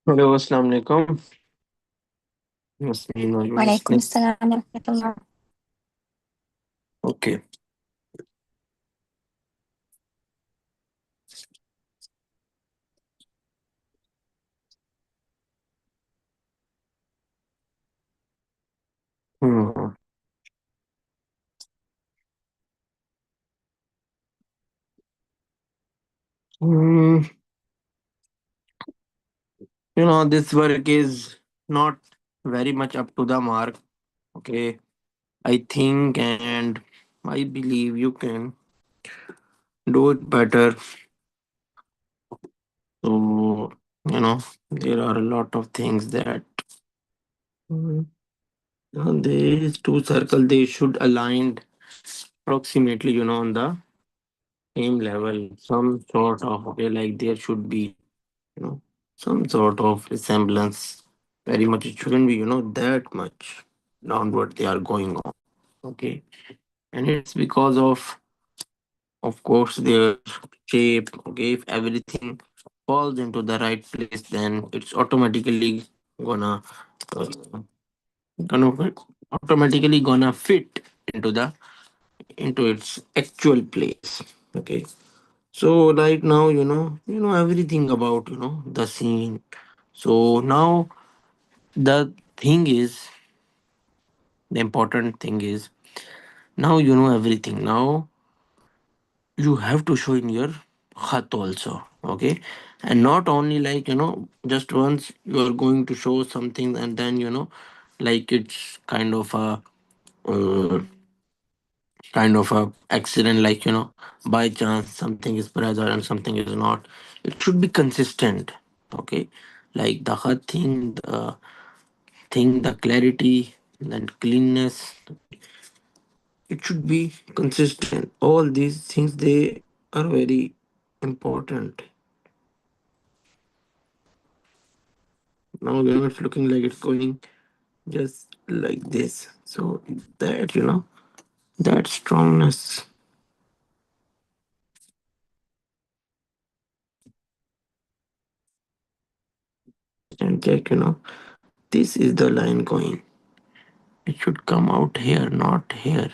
Hello, Assalamu alaikum. Yasmin, are you وعليكم listening? السلام ورحمة الله. Okay. Hmm. Hmm. This work is not very much up to the mark. Okay. I think and I believe you can do it better. So, there are a lot of things that Hmm. These two circles they should aligned approximately, on the same level. Some sort of okay, like there should be you know, some sort of resemblance. Very much, it shouldn't be, that much downward they are going on. Okay, and it's because of course, their shape. Okay, if everything falls into the right place, then it's gonna uh, gonna automatically gonna fit into the into its actual place. Okay, so right now, everything about the scene. So now the thing is, the important thing is, now you know everything. Now you have to show in your khat also. Okay, and not only like just once you are going to show something, and then like it's uh, kind of a accident, like by chance something is present and something is not. It should be consistent. Okay, like the khat thing, the clarity and cleanness, it should be consistent. All these things they are very important. Now it's looking like it's going just like this. So that that strongness, and check, this is the line going. It should come out here, not here.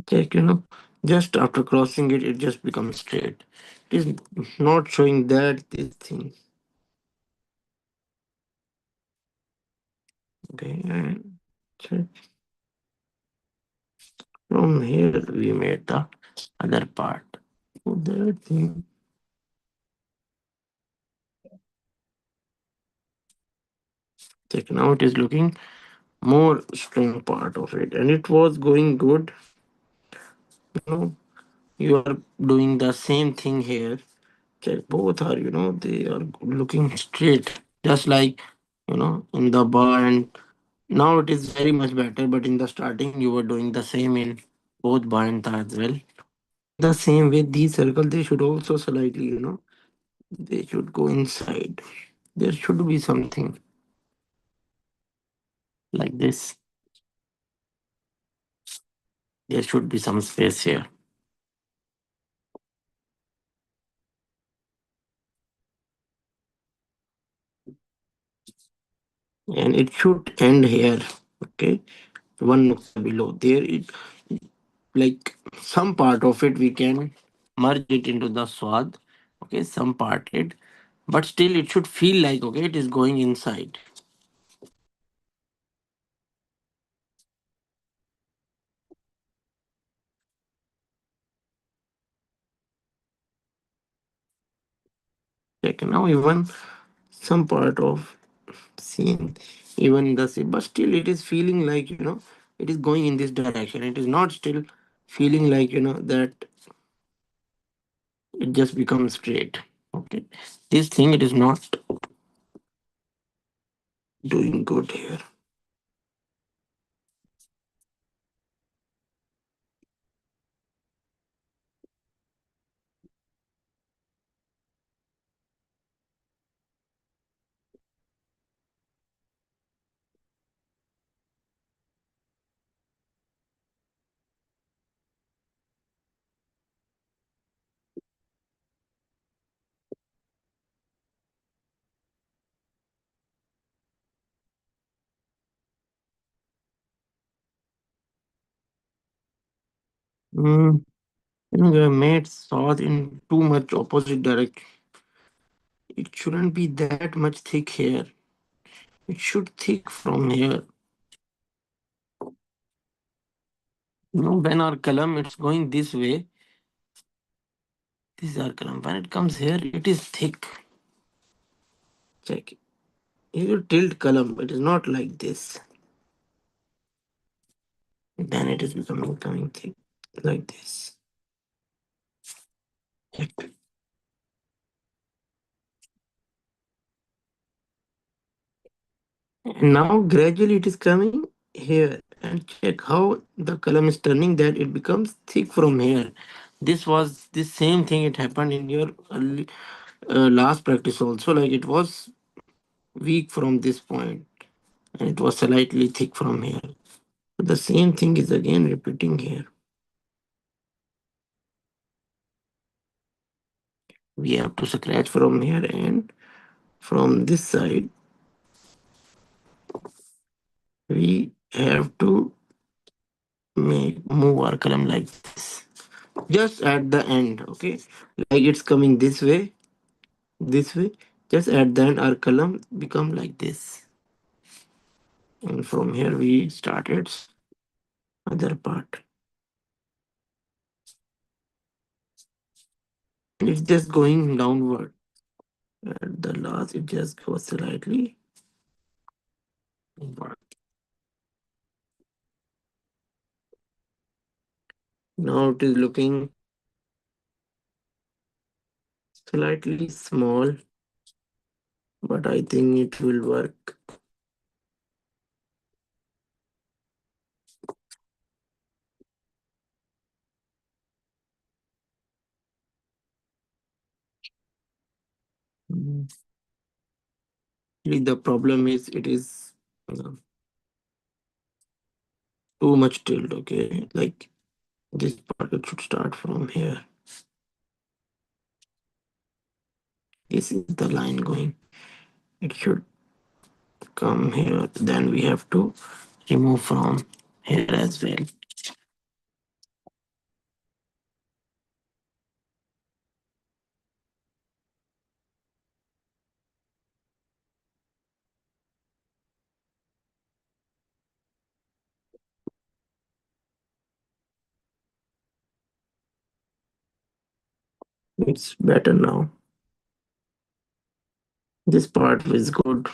Check, just after crossing it, it just becomes straight. It is not showing that this thing. Okay, and check. From here we made the other part. So that thing, check, now it is looking more strong part of it, and it was going good. know you are doing the same thing here. Check, both are, they are looking straight, just like in the bar. And now it is very much better, but in the starting you were doing the same in both bar and tha as well. The same way, these circles they should also slightly, they should go inside. There should be something like this. There should be some space here, and it should end here. Okay, one nukta below there. It like some part of it we can merge it into the swad. Okay, some part it, but still it should feel like okay it is going inside. Like now even some part of scene, even the same, but still it is feeling like it is going in this direction. It is not still feeling like that it just becomes straight. Okay, this thing it is not doing good here. Mm, we have made sauce in too much opposite direction. It shouldn't be that much thick here. It should thick from here. When our column it's going this way, this is our column. When it comes here, it is thick. Check. If you tilt column, it is not like this. Then it is becoming coming thick like this. Check. And now gradually it is coming here. And check how the column is turning that it becomes thick from here. This was the same thing it happened in your last practice also. Like it was weak from this point and it was slightly thick from here. The same thing is again repeating here. We have to scratch from here and from this side we have to make move our column like this. Just at the end, okay? Like it's coming this way. Just at the end our column become like this. And from here we started other part. It's just going downward. At the last it just goes slightly inward. Now it is looking slightly small, but I think it will work. Mm. The problem is it is uh, too much tilt, okay? Like this part it should start from here. This is the line going. It should come here. Then we have to remove from here as well. It's better now. This part is good.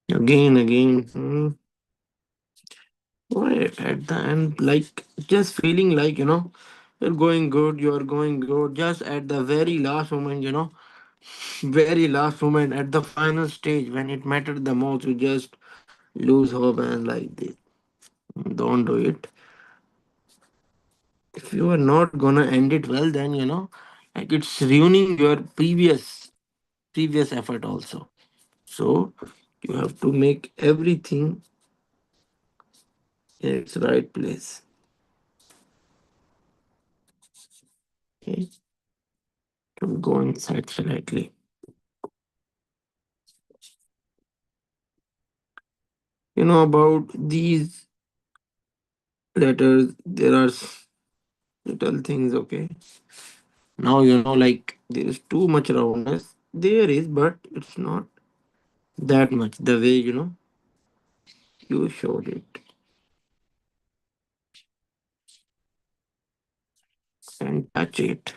Again. Why at the end, like just feeling like you're going good, you're going good. Just at the very last moment, very last moment at the final stage when it mattered the most, you just lose hope and like this. Don't do it. If you are not gonna end it well, then like it's ruining your previous effort also. So you have to make everything in its right place. Okay, to go inside slightly. About these letters, there are little things. Okay, now like there is too much roundness. There is, but it's not that much. The way you showed it and touch it.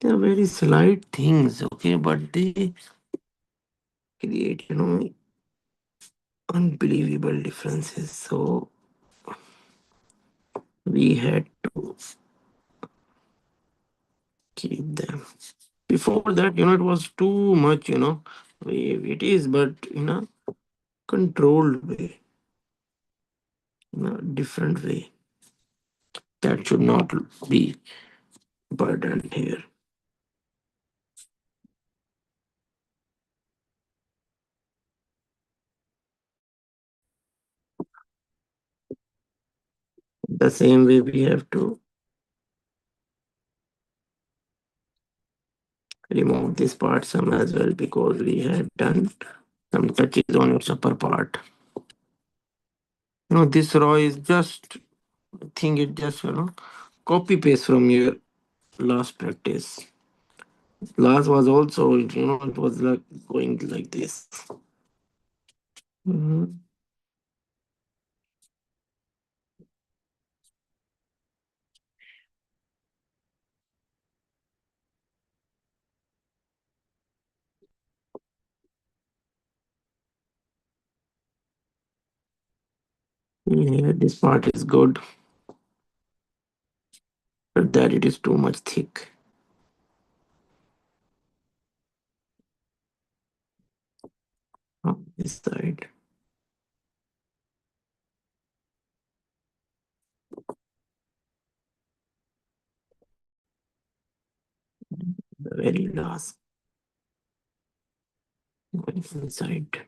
They are very slight things, okay, but they create, unbelievable differences. So we had to keep them. Before that, it was too much, it is, but in a controlled way, in a different way. That should not be burdened here. The same way we have to remove this part some as well because we had done some touches on its upper part. This raw is just, I think it just, copy paste from your last practice. Last was also, it was like going like this. Mhm. Yeah, this part is good, but that it is too much thick on this side. The very last going inside.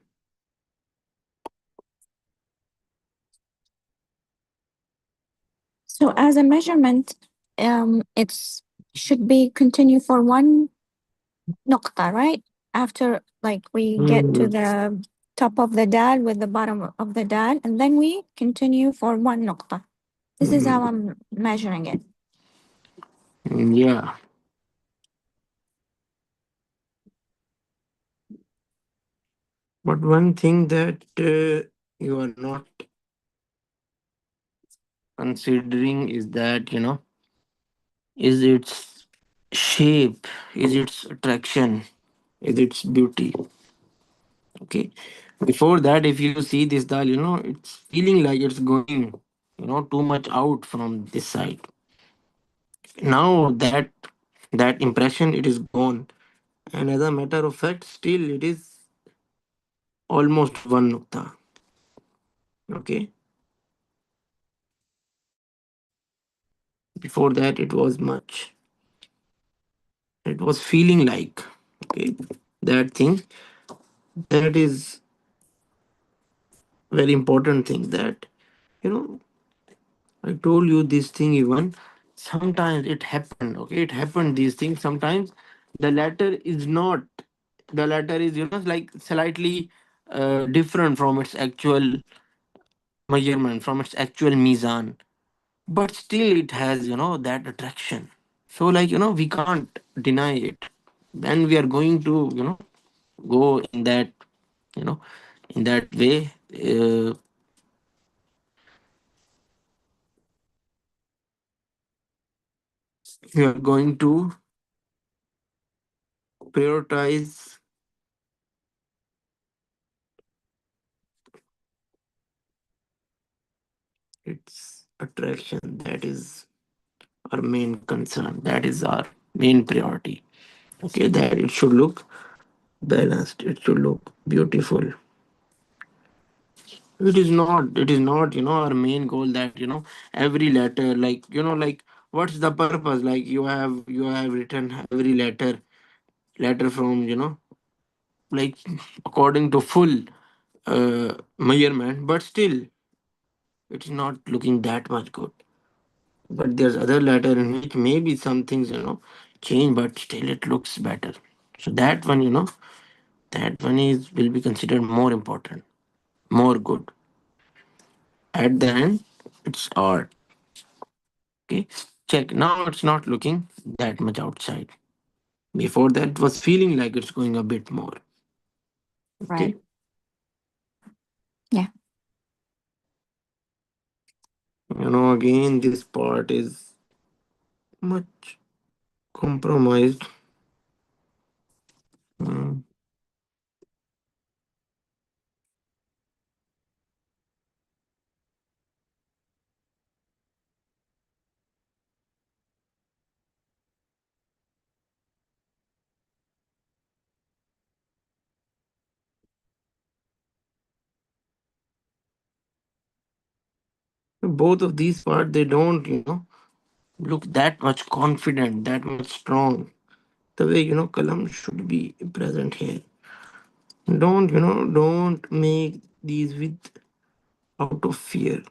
So as a measurement, it's should be continue for one nokta, right? After like we get to Mm, the top of the dal with the bottom of the dal, and then we continue for one nokta. This is how mm, I'm measuring it. yeah, but one thing that you are not considering is that, is its shape, is its attraction, is its beauty. Okay. Before that, if you see this dal, it's feeling like it's going, too much out from this side. Now that impression it is gone. And as a matter of fact, still it is almost one nukta. Okay. Before that it was much. It was feeling like, okay, that thing, that is very important thing that, you know I told you this thing even. Sometimes it happened, okay? It happened these things. Sometimes the letter is not, the letter is, like slightly different from its actual measurement, from its actual mizan. But still it has, that attraction. So, like, we can't deny it. Then we are going to, go you know, in that way. We are going to prioritize its attraction. That is our main concern. That is our main priority. Okay, that it should look balanced. It should look beautiful. It is not. It is not. Our main goal that every letter, like like what's the purpose? Like you have written every letter from like according to full measurement, but still it's not looking that much good. But there's other letter in which maybe some things change, but still it looks better. So that one, that one is will be considered more important, more good. At the end, it's art. Okay, check. Now it's not looking that much outside. Before that, it was feeling like it's going a bit more. Right. Okay, Yeah. again, this part is much compromised. Mm. Both of these parts, they don't, look that much confident, that much strong. The way kalam should be present here. Don't make these with out of fear.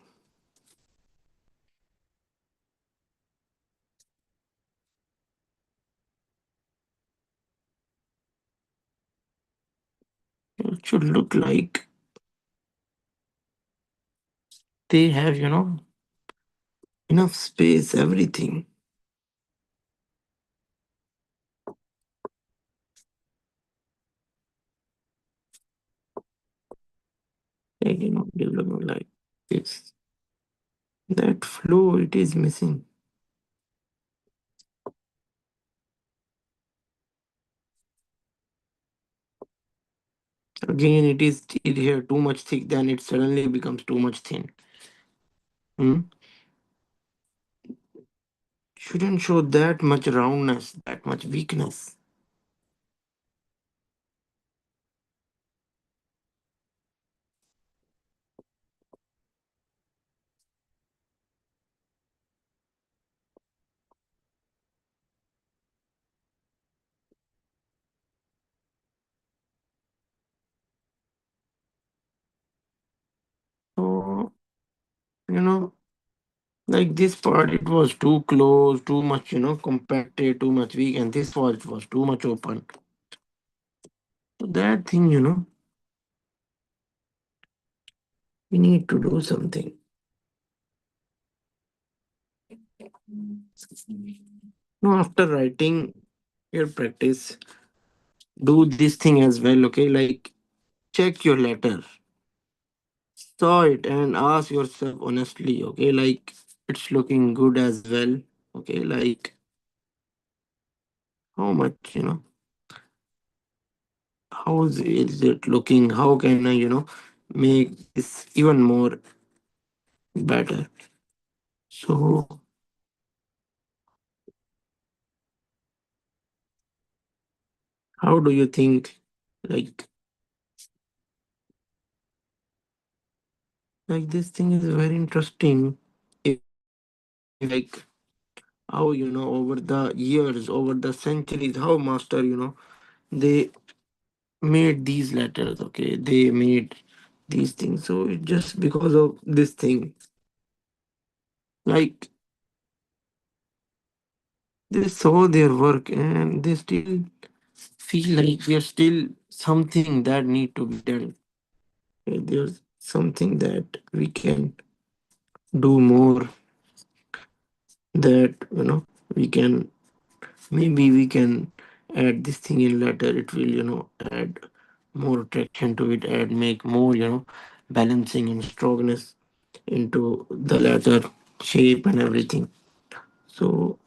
It should look like they have, enough space, everything. Like, development like this. That flow, it is missing. Again, it is still here too much thick, then it suddenly becomes too much thin. Hmm? Shouldn't show that much roundness, that much weakness. So, you know, like this part, it was too close, too much, compacted, too much weak, and this was too much open. So that thing, we need to do something. No, after writing your practice, do this thing as well, okay? Like, check your letter, saw it, and ask yourself honestly, okay? Like, it's looking good as well, okay? Like, how much, how is it looking? How can I, make this even more better? So, how do you think, like, this thing is very interesting. Like, how over the years, over the centuries, how master they made these letters, okay, they made these things. So it just because of this thing, like, they saw their work and they still feel like there's still something that need to be done. There's something that we can do more, that we can, maybe we can add this thing in later. It will add more attraction to it, add make more balancing and strongness into the letter shape and everything. So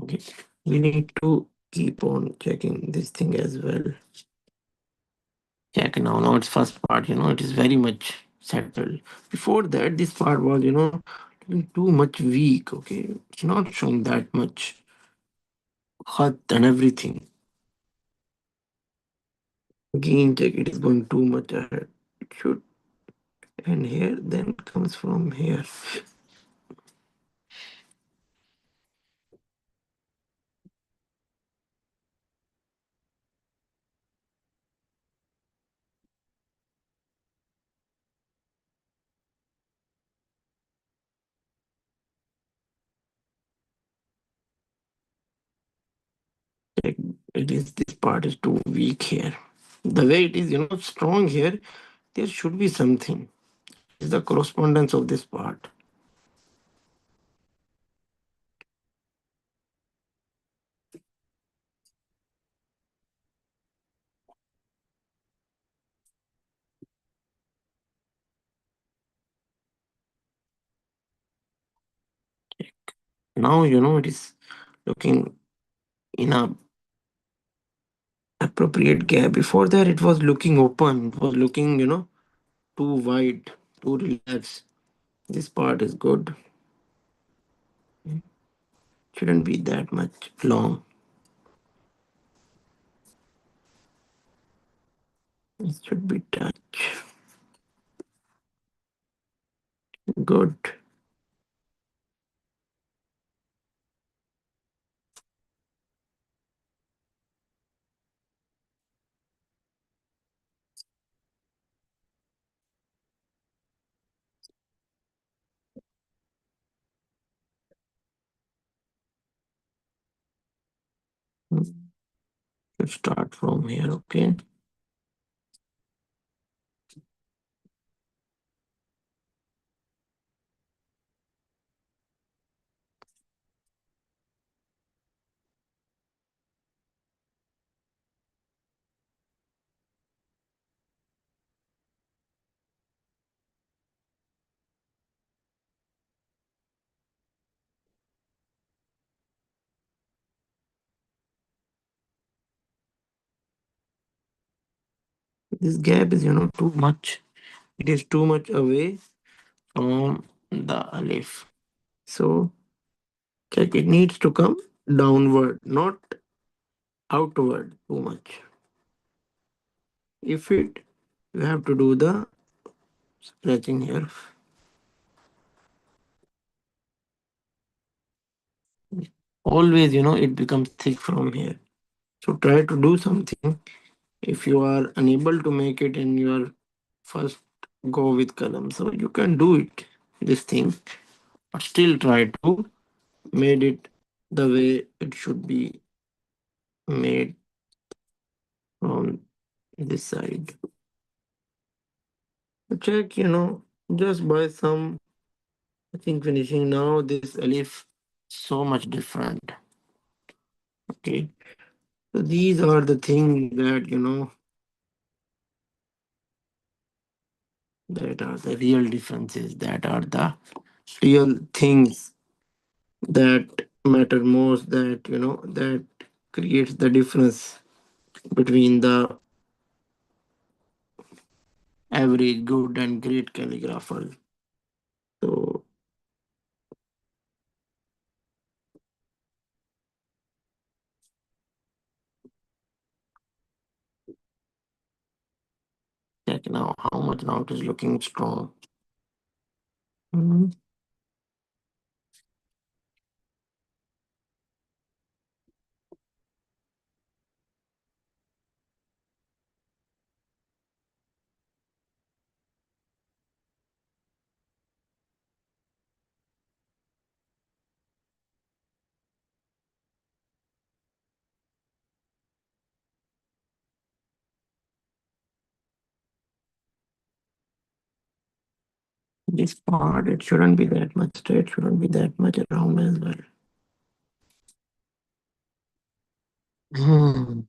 okay, we need to keep on checking this thing as well. Check now it's first part, it is very much settled. Before that, this part was looking too much weak, okay, it's not showing that much hut and everything. Again, check, it is going too much ahead. It should end here, then comes from here. Check, it is, this part is too weak here. The way it is, strong here, there should be something. Is the correspondence of this part. Now it is looking in a appropriate gap. Before that, it was looking open. It was looking too wide, too relaxed. This part is good. Shouldn't be that much long. It should be touch. Good. Let's start from here. Okay. This gap is, too much. It is too much away from the alif. So check, it needs to come downward, not outward too much. If it, you have to do the stretching here. Always, it becomes thick from here. So try to do something. If you are unable to make it in your first go with kalam, so you can do it, this thing, but still try to made it the way it should be made from this side. Check, just by some, I think finishing now, this alif so much different. Okay. So these are the things that, that are the real differences, that are the real things that matter most, that, that creates the difference between the average, good, and great calligrapher. So, check now how much now it is looking strong. Mhm. This part, it shouldn't be that much straight, shouldn't be that much around as well. Hmm.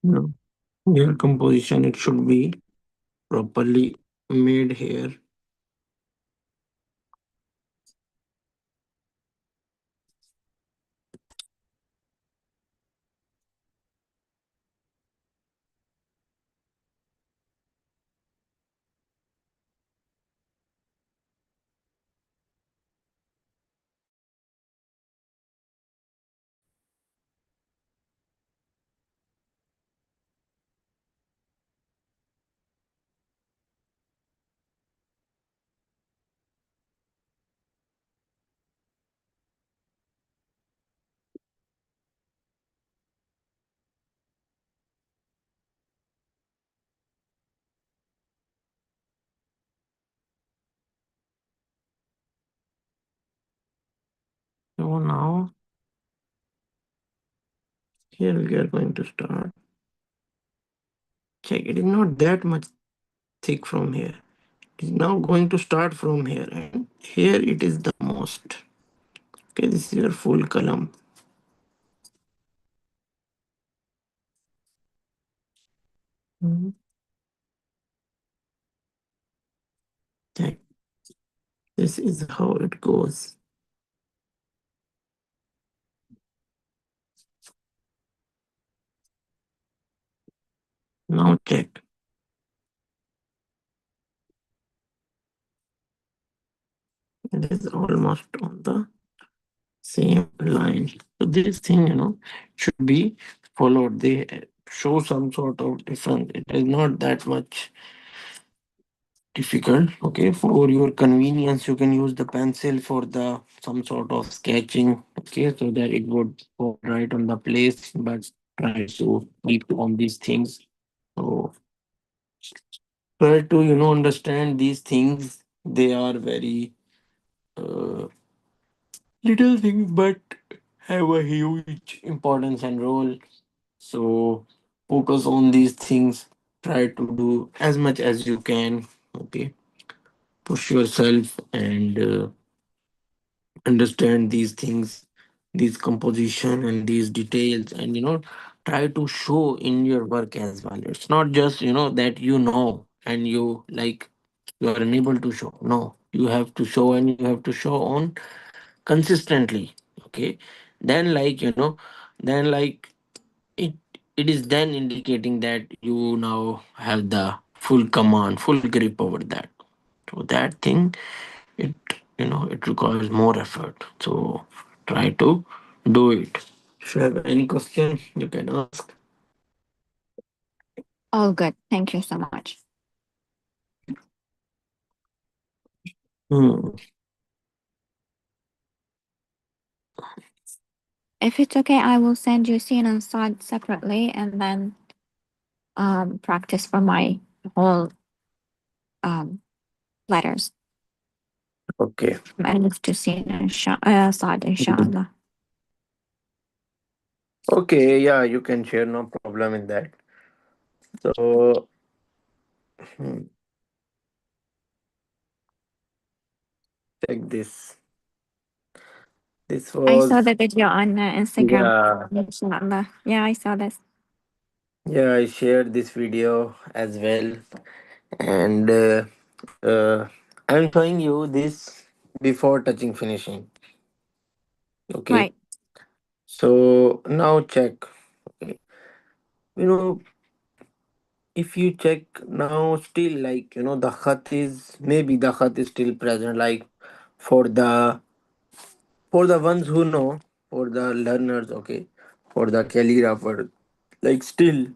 No. Your composition, it should be properly made here. So now here we are going to start. Check, it is not that much thick from here. It is now going to start from here, and here it is the most. Okay, this is your full column. Mhm. Check. This is how it goes. Now check. It is almost on the same line. So this thing, should be followed. They show some sort of difference. It is not that much difficult. Okay, for your convenience, you can use the pencil for the some sort of sketching. Okay, so that it would go right on the place. But try to keep on these things. So try to understand these things. They are very uh, little things, but have a huge importance and role. So focus on these things. Try to do as much as you can. Okay, push yourself and understand these things, these composition and these details, and try to show in your work as well. It's not just that and you like you are unable to show. No, you have to show, and you have to show on consistently. Okay, then then it it is then indicating that you now have the full command, full grip over that. So that thing, it it requires more effort. So try to do it. If you have any question, you can ask. All good. Thank you so much. Hmm. If it's okay, I will send you scene and side separately and then practice for my whole um, letters. Okay. Alif to scene and side, Mhm. inshallah. Okay, yeah, you can share, no problem in that. So hmm, check this. This I saw was the video on Instagram. yeah, Inshallah. Yeah, I saw this. yeah, I shared this video as well, and uh, I'm showing you this before touching finishing. Okay, Right, so now check. Okay. You know, if you check now, still the khat is, maybe the khat is still present. Like for the ones who know, for the learners, okay, for the calligrapher, like still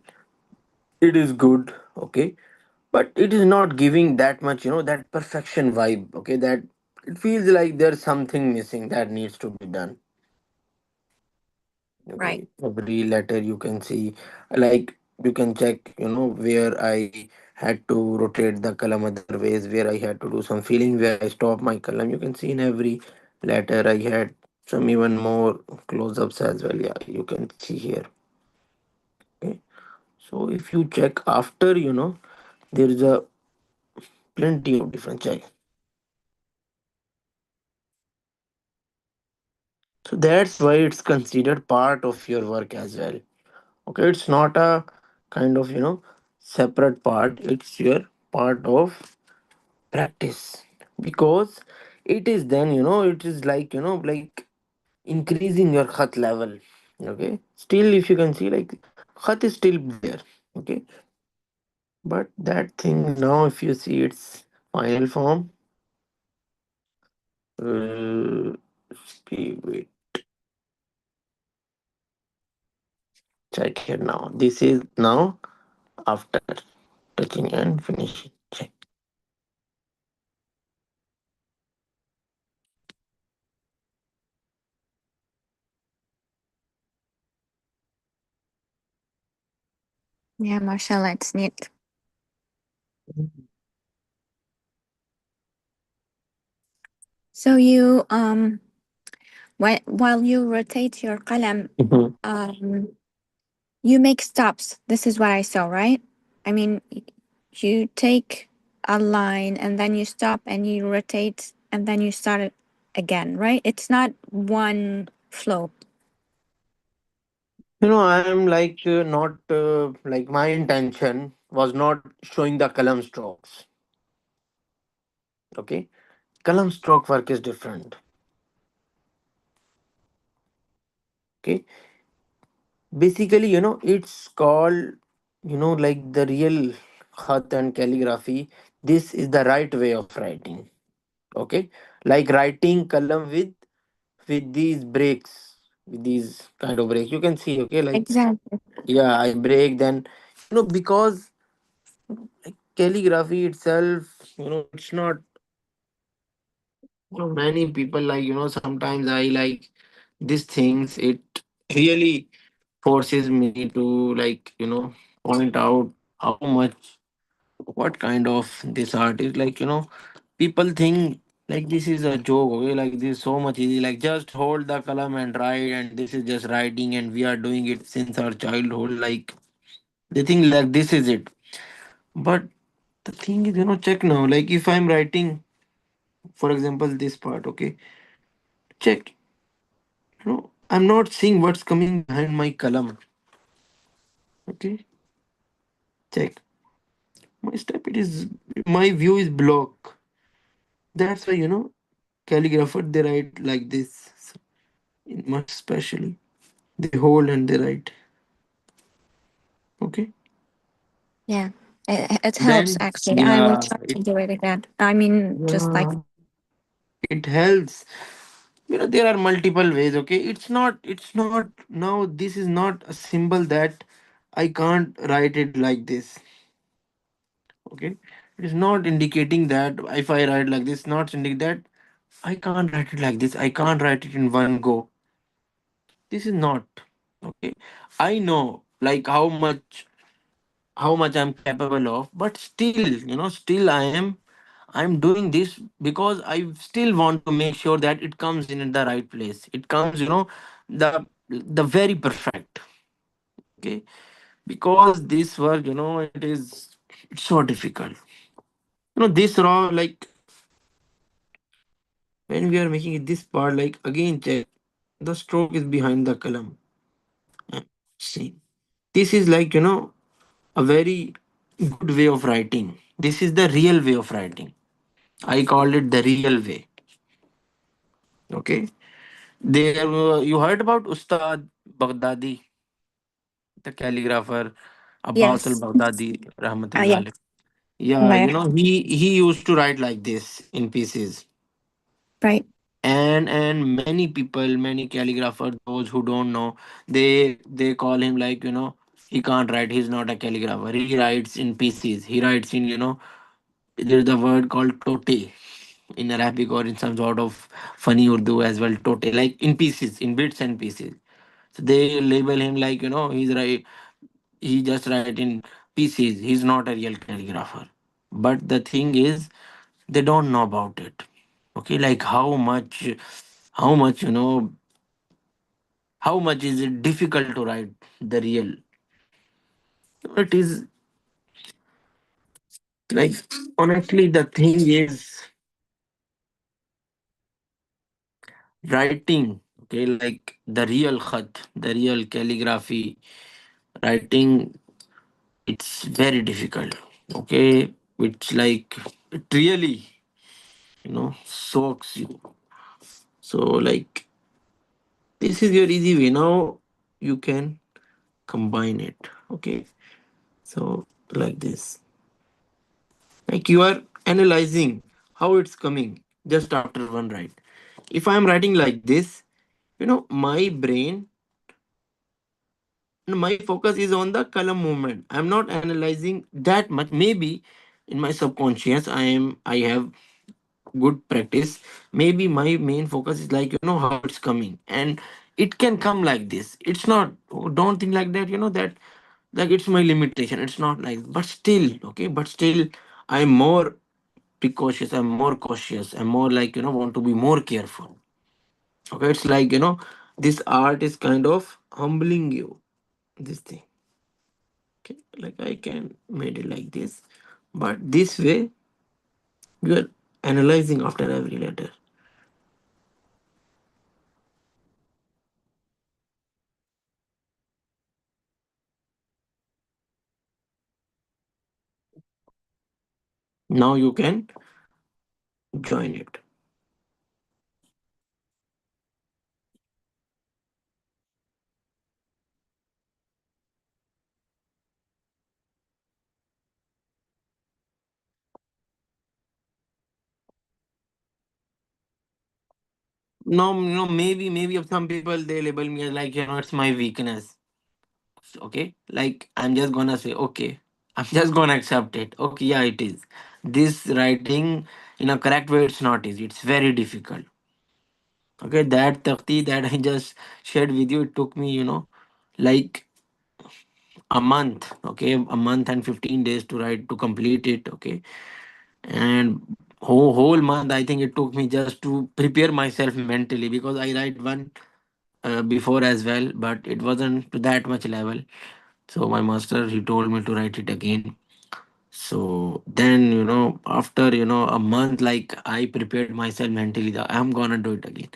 it is good, okay, but it is not giving that much, that perfection vibe. Okay, that it feels like there's something missing that needs to be done. right. Okay, every letter you can see, like you can check, where I had to rotate the column other ways, where I had to do some filling, where I stop my column. You can see in every letter I had some even more close-ups as well. Yeah, you can see here. Okay, so if you check after, there is a plenty of different check. So that's why it's considered part of your work as well. Okay, it's not a kind of separate part. It's your part of practice, because it is then it is like like increasing your khat level. Okay, still if you can see, like khat is still there. Okay, but that thing now, if you see its final form, uh, wait, check here now. This is now after touching and finishing. Check. Yeah, mashallah, it's neat. So you while you rotate your qalam, Mhm. um, you make stops. This is what I saw, right? I mean, you take a line and then you stop and you rotate and then you start it again, right? It's not one flow. I'm like not like my intention was not showing the column strokes. Okay, column stroke work is different. Okay, basically, it's called, like the real khat and calligraphy. This is the right way of writing. Okay, like writing column with these breaks, with these kind of breaks. You can see. Okay, like Exactly. yeah, I break then. Because like calligraphy itself, it's not. Many people like, sometimes I like these things. It really forces me to like, point out how much, what kind of this art is like, people think like this is a joke, okay, like this is so much easy, like just hold the column and write, and this is just writing, and we are doing it since our childhood, like they think like this is it. But the thing is, check now, like if I'm writing, for example, this part, okay, check. I'm not seeing what's coming behind my column. Okay, check. My step, it is, my view is block. That's why, calligrapher they write like this. So, in much especially. They hold and they write. Okay. Yeah. It helps Then actually. I will yeah, try to do it again. I mean, just like, yeah, it helps. There are multiple ways, okay? It's not now, this is not a symbol that I can't write it like this. Okay. It is not indicating that if I write like this, not indicating that I can't write it like this. I can't write it in one go. This is not okay. I know like how much I'm capable of, but still, still I'm doing this because I still want to make sure that it comes in the right place. It comes, the very perfect. Okay, because this work, it's so difficult. This raw, like when we are making it this part, like again check the stroke is behind the column. See, this is like, a very good way of writing. This is the real way of writing. I call it the real way. Okay. There, you heard about Ustad Baghdadi, the calligrapher, Abbas al yes. Baghdadi, Rahmatullah Yeah. alayh. Yeah, Right. he used to write like this in pieces. Right. And many people, many calligraphers, those who don't know, they call him like, he can't write. He's not a calligrapher. He writes in pieces. He writes in, there's the word called tote in Arabic or in some sort of funny Urdu as well. Tote, like in pieces, in bits and pieces. So they label him like, he's right. He just write in pieces. He's not a real calligrapher. But the thing is, they don't know about it. Okay, like how much, how much is it difficult to write the real. It is like, honestly, the thing is writing. Okay, like the real khat, the real calligraphy writing, it's very difficult. Okay, it's like it really, soaks you. So like this is your easy way. Now you can combine it. Okay, so like this, like you are analyzing how it's coming just after one write. If I am writing like this, my brain and my focus is on the column movement. I'm not analyzing that much. Maybe in my subconscious I have good practice. Maybe my main focus is like, how it's coming, and it can come like this. It's not, don't think like that, that like it's my limitation. It's not like, but still, okay, but still I'm more precautious, I'm more cautious, I'm more like, want to be more careful. Okay, it's like, this art is kind of humbling you. This thing. Okay, like I can made it like this, but this way you are analyzing after every letter. Now you can join it. No, maybe of some people they label me as like, it's my weakness. Okay, like I'm just gonna say, okay, I'm just gonna accept it. Okay, yeah, it is. This writing in a correct way, it's not easy. It's very difficult. Okay, that takti that I just shared with you, it took me, like a month. Okay, a month and 15 days to write to complete it. Okay, and whole month I think it took me just to prepare myself mentally, because I write one before as well, but it wasn't to that much level. So my master, he told me to write it again. So then, after, a month, like I prepared myself mentally that I'm gonna do it again.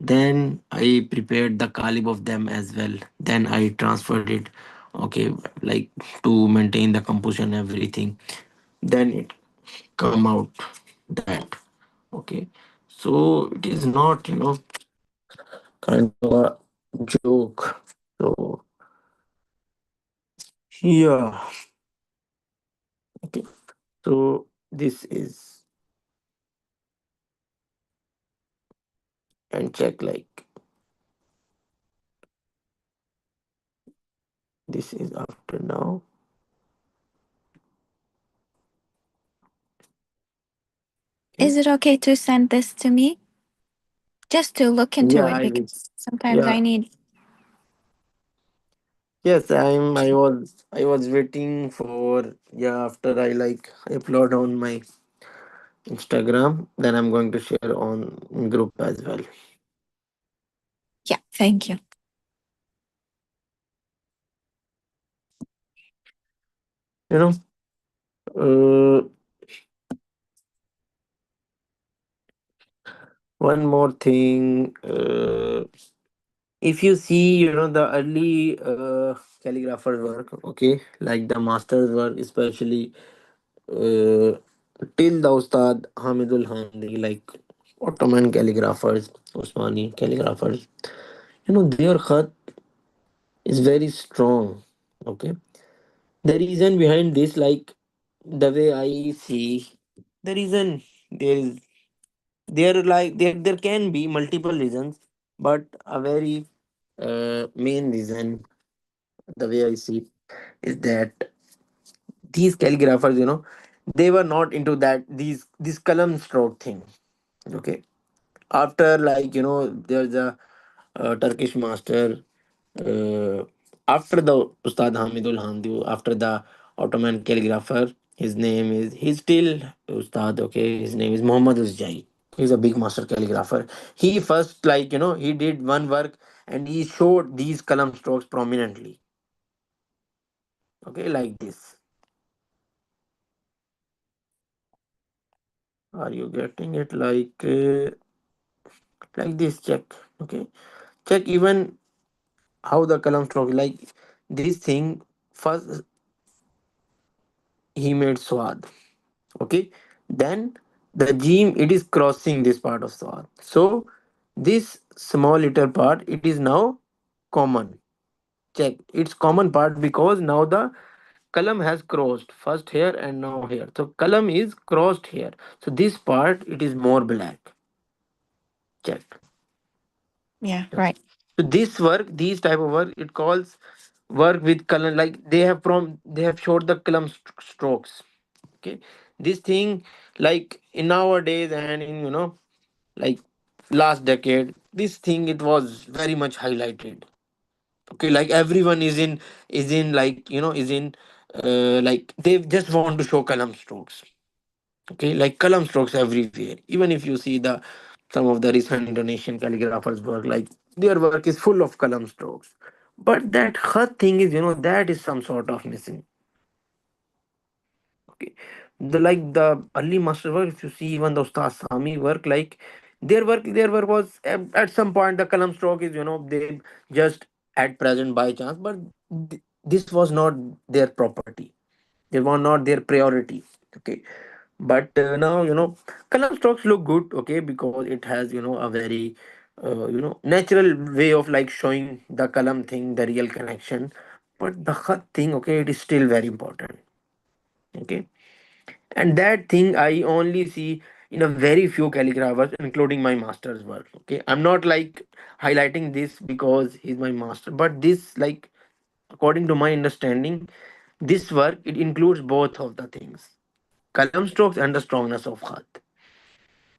Then I prepared the calib of them as well. Then I transferred it, okay, like to maintain the composition, everything. Then it come out that, okay. So it is not, kind of a joke. So yeah, okay. So this is, and check like this is after now. Okay. Is it okay to send this to me? Just to look into Yeah, it I will. because sometimes I Yeah. need. Yes, I was waiting for, yeah, after I like upload on my Instagram, then I'm going to share on group as well. Yeah, thank you. You know, uh, one more thing. If you see, the early calligrapher work, okay, like the master's work, especially uh, till the Ustad Hamidul Hamdi, like Ottoman calligraphers, Osmani calligraphers, their khat is very strong. Okay, the reason behind this, like the way I see, the reason there is there can be multiple reasons, but a very main reason, the way I see, is that these calligraphers, they were not into that these this column stroke thing. Okay, after, like, there's a Turkish master, uh, after the Ustad Hamidul Hamdi, after the Ottoman calligrapher, he's still Ustad. Okay, his name is Muhammad Uzjai. He's a big master calligrapher. He first, like, he did one work, and he showed these column strokes prominently. Okay, like this. Are you getting it? Like this, check. Okay, check even how the column stroke, like this thing. First he made swad. Okay, then the gene, it is crossing this part of swad. So this small little part, it is now common. Check, it's common part because now the column has crossed first here and now here. So column is crossed here. So this part, it is more black. Check. Yeah, right. So this work, these type of work, it calls work with column. Like they have showed the column strokes. Okay, this thing, like in nowadays and in, like last decade, this thing, it was very much highlighted. Okay, like everyone is in like, is in like they just want to show column strokes. Okay, like column strokes everywhere. Even if you see the some of the recent Indonesian calligraphers' work. Like their work is full of kalam strokes, but that khat thing is, that is some sort of missing. Okay, the early master work. If you see even the Ustad Sami work, like their work was at some point the kalam stroke is, they just at present by chance, but this was not their property. They were not their priority. Okay, but now kalam strokes look good. Okay, because it has a very natural way of like showing the kalam thing, the real connection. But the khat thing, okay, it is still very important. Okay, and that thing I only see in a very few calligraphers, including my master's work. Okay, I'm not like highlighting this because he's my master, but this, like, according to my understanding, this work it includes both of the things, kalam strokes and the strongness of khat.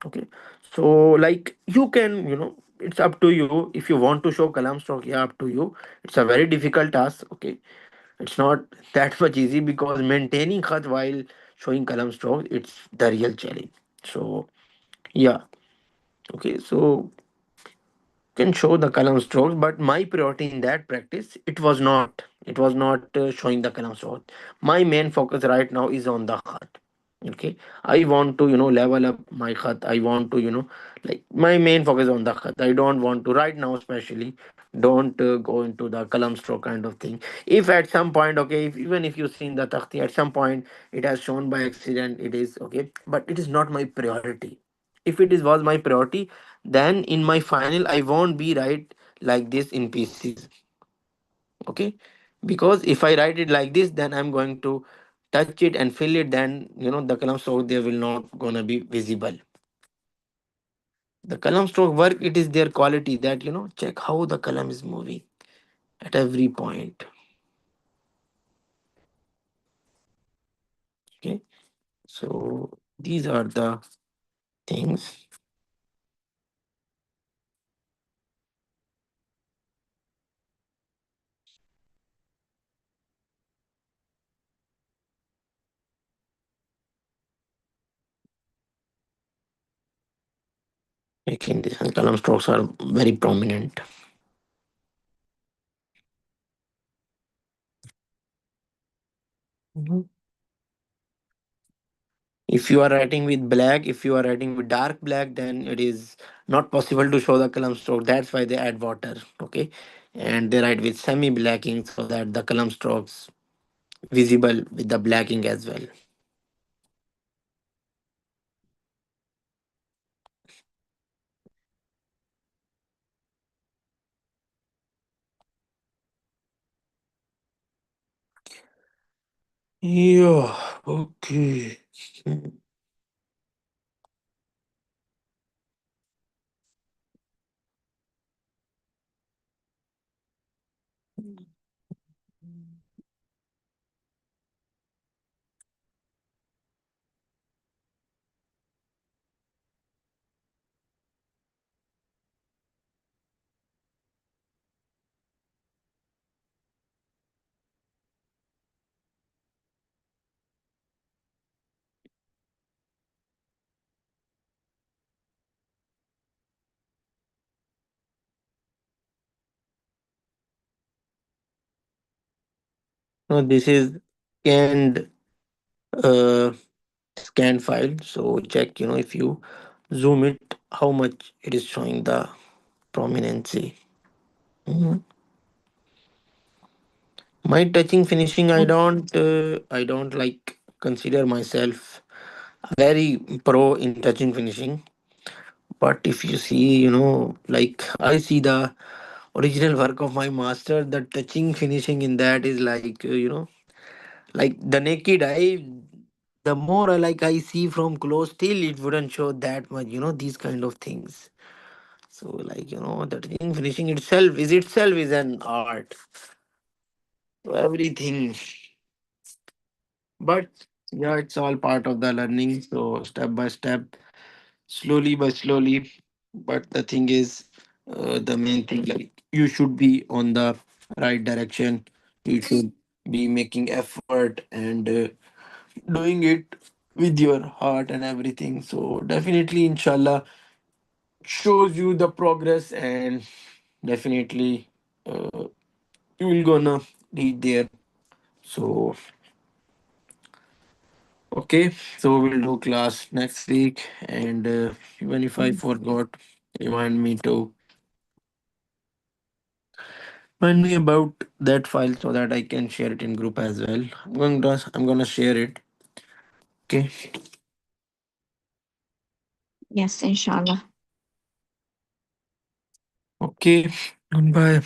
Okay, so like you can, it's up to you if you want to show kalam stroke. Yeah, up to you. It's a very difficult task. Okay, it's not that much easy because maintaining khat while showing kalam stroke, it's the real challenge. So yeah, okay, so can show the kalam strokes, but my priority in that practice, it was not showing the kalam strokes. My main focus right now is on the khat. Okay, I want to level up my khat. I want to like my main focus on the khat. I don't want to right now, especially don't go into the kalam stroke kind of thing. If at some point, okay, if, even if you see in the takhti at some point it has shown by accident, it is okay, but it is not my priority. If it is was my priority, then in my final I won't be write like this in pieces. Okay, because if I write it like this, then I'm going to touch it and fill it, then the kalam stroke there will not gonna be visible. The kalam stroke work, it is their quality that check how the kalam is moving at every point. Okay, so these are the things making this, and kalam strokes are very prominent. Mhm. If you are writing with black, if you are writing with dark black, then it is not possible to show the kalam stroke. That's why they add water. Okay, and they write with semi blacking so that the kalam strokes visible with the blacking as well. Yeah, okay. Now this is scanned uh, scan file. So check, if you zoom it, how much it is showing the prominency. Mhm. My touching finishing, I don't like consider myself very pro in touching finishing. But if you see, like I see the original work of my master, the touching finishing in that is like, like the naked eye. The more I see from close, still it wouldn't show that much, these kind of things. So like, the touching finishing itself is an art. So everything. But yeah, it's all part of the learning. So step by step, slowly by slowly. But the thing is, the main thing, like you should be on the right direction. You should be making effort and doing it with your heart and everything. So definitely, inshallah, shows you the progress, and definitely uh, you will gonna reach there. So okay, so we'll do class next week, and even if I forgot, remind me to remind me about that file so that I can share it in group as well. I'm gonna share it. Okay. Yes, inshallah. Okay. Goodbye.